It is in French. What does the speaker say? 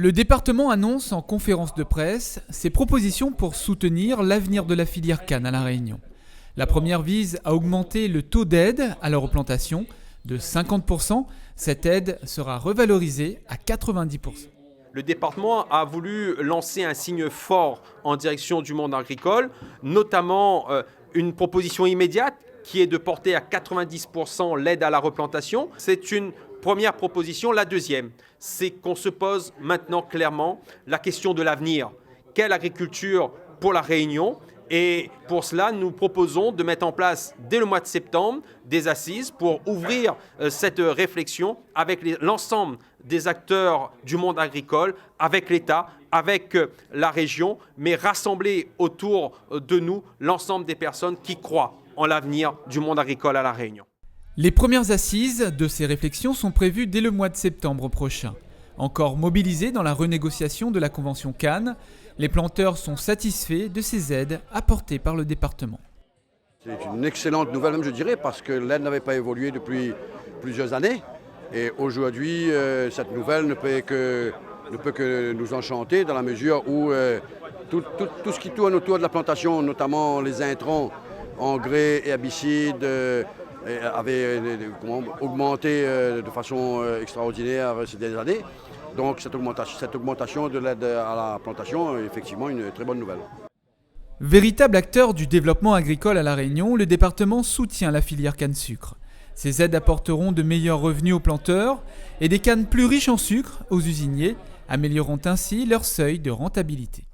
Le département annonce en conférence de presse ses propositions pour soutenir l'avenir de la filière canne à La Réunion. La première vise à augmenter le taux d'aide à la replantation de 50%. Cette aide sera revalorisée à 90%. Le département a voulu lancer un signe fort en direction du monde agricole, notamment une proposition immédiate qui est de porter à 90% l'aide à la replantation. C'est une première proposition. La deuxième, c'est qu'on se pose maintenant clairement la question de l'avenir. Quelle agriculture pour la Réunion ? Et pour cela, nous proposons de mettre en place, dès le mois de septembre, des assises pour ouvrir cette réflexion avec l'ensemble des acteurs du monde agricole, avec l'État, avec la région, mais rassembler autour de nous l'ensemble des personnes qui croient en l'avenir du monde agricole à La Réunion. Les premières assises de ces réflexions sont prévues dès le mois de septembre prochain. Encore mobilisés dans la renégociation de la convention canne, les planteurs sont satisfaits de ces aides apportées par le département. C'est une excellente nouvelle, même je dirais, parce que l'aide n'avait pas évolué depuis plusieurs années. Et aujourd'hui, cette nouvelle ne peut que nous enchanter dans la mesure où tout ce qui tourne autour de la plantation, notamment les intrants, engrais et herbicides, avait augmenté de façon extraordinaire ces dernières années. Donc cette augmentation de l'aide à la plantation est effectivement une très bonne nouvelle. Véritable acteur du développement agricole à La Réunion, le département soutient la filière canne-sucre. Ces aides apporteront de meilleurs revenus aux planteurs et des cannes plus riches en sucre aux usiniers, améliorant ainsi leur seuil de rentabilité.